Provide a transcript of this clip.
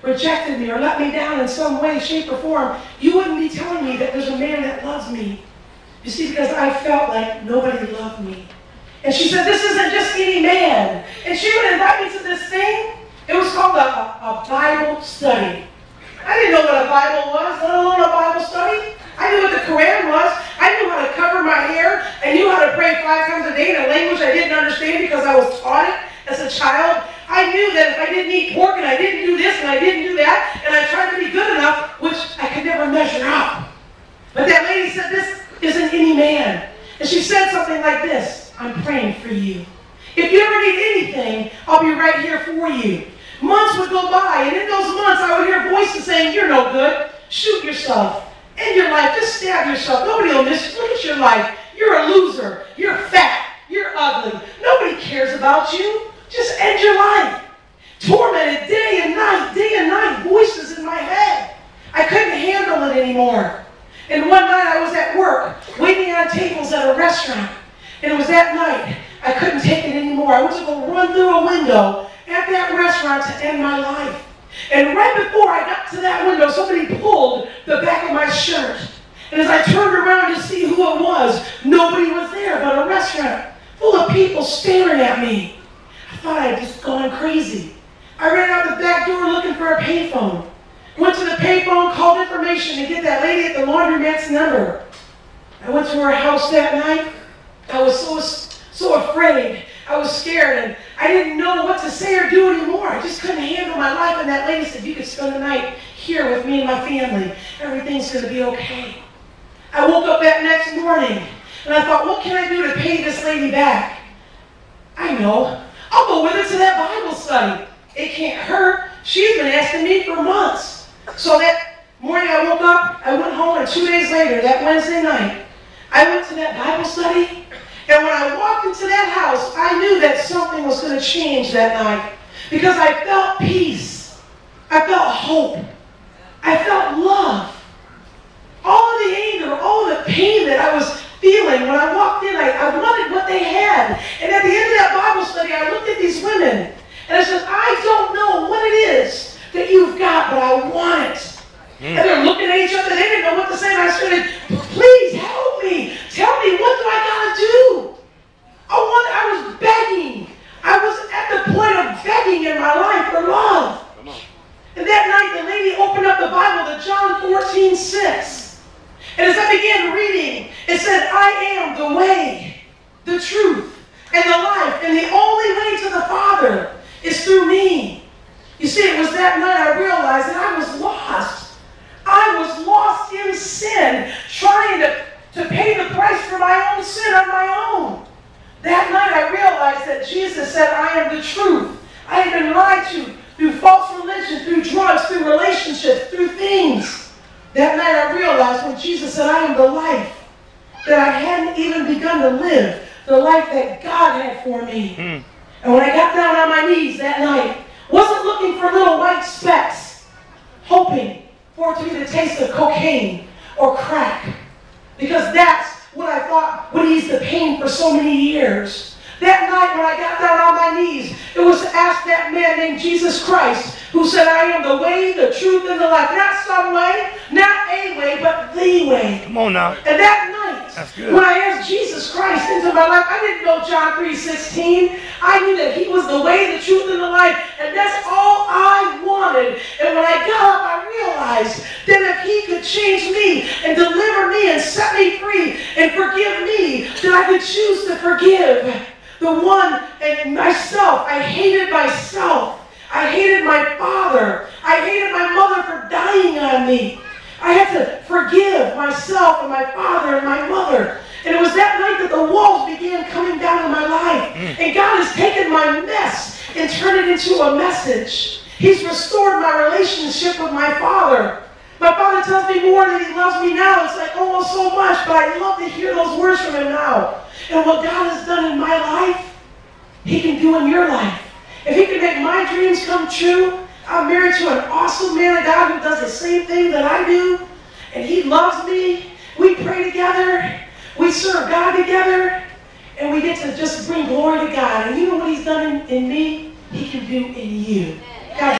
rejected me or let me down in some way, shape, or form, you wouldn't be telling me that there's a man that loves me. You see, because I felt like nobody loved me. And she said, this isn't just any man. And she would invite me to this thing. It was called a Bible study. I didn't know what a Bible was, let alone a Bible study. I knew what the Quran was. I knew how to cover my hair. I knew how to pray 5 times a day in a language I didn't understand because I was taught it as a child. I knew that if I didn't eat pork and I didn't do this and I didn't do that, and I tried to be good enough, which I could never measure up. But that lady said, this isn't any man. And she said something like this, I'm praying for you. If you ever need anything, I'll be right here for you. Months would go by, and in those months I would hear voices saying, you're no good. Shoot yourself. End your life. Just stab yourself. Nobody will miss you. Look at your life. You're a loser. You're fat. You're ugly. Nobody cares about you. Just end your life. Tormented day and night, voices in my head. I couldn't handle it anymore. And one night I was at work, waiting on tables at a restaurant. And it was that night. I couldn't take it anymore. I went to go run through a window at that restaurant to end my life. And right before I got to that window, somebody pulled the back of my shirt. And as I turned around to see who it was, nobody was there but a restaurant full of people staring at me. I thought I had just gone crazy. I ran out the back door looking for a payphone. Went to the payphone, called information to get that lady at the laundromat's number. I went to her house that night. I was so afraid. I was scared, and I didn't know what to say or do anymore. I just couldn't handle my life, and that lady said, you could spend the night here with me and my family. Everything's going to be okay. I woke up that next morning, and I thought, what can I do to pay this lady back? I know. I'll go with her to that Bible study. It can't hurt. She's been asking me for months. So that morning I woke up, I went home, and 2 days later, that Wednesday night, I went to that Bible study. And when I walked into that house, I knew that something was going to change that night. Because I felt peace. I felt hope. I felt love. All of the anger, all of the pain that I was feeling when I walked in, I wanted what they had. And at the end of that Bible study, I looked at these women. And I said, I don't know what it is that you've got, but I want it. And they're looking at each other. They didn't know what to say. And I said, please help me. Tell me, what do I got to do? I was begging. I was at the point of begging in my life for love. And that night, the lady opened up the Bible to John 14:6. And as I began reading, it said, I am the way, the truth, and the life. And the only way to the Father is through me. You see, it was that night I realized that I was lost. I was lost in sin, trying to pay the price for my own sin on my own. That night I realized that Jesus said, I am the truth. I had been lied to through false religion, through drugs, through relationships, through things. That night I realized when Jesus said, I am the life, that I hadn't even begun to live the life that God had for me. And when I got down on my knees that night, wasn't looking for little white specks, hoping for it to be the taste of cocaine or crack. Because that's what I thought would ease the pain for so many years. That night when I got down on my knees, it was to ask that man named Jesus Christ, who said, I am the way, the truth, and the life. Not some way, not a way, but the way. Come on now. And that night, when I asked Jesus Christ into my life, I didn't know John 3:16. I knew that he was the way, the truth, and the life. And that's all I wanted. And when I got up, I realized that if he could change me and deliver me and set me free and forgive me, that I could choose to forgive the one and myself. I hated myself. I hated my father. I hated my mother for dying on me. I had to forgive myself and my father and my mother. And it was that night that the walls began coming down in my life. And God has taken my mess and turned it into a message. He's restored my relationship with my father. My father tells me more that he loves me now. It's like almost so much, but I love to hear those words from him now. And what God has done in my life, he can do in your life. If he can make my dreams come true, I'm married to an awesome man of God who does the same thing that I do. And he loves me. We pray together. We serve God together. And we get to just bring glory to God. And you know what he's done in me? He can do in you.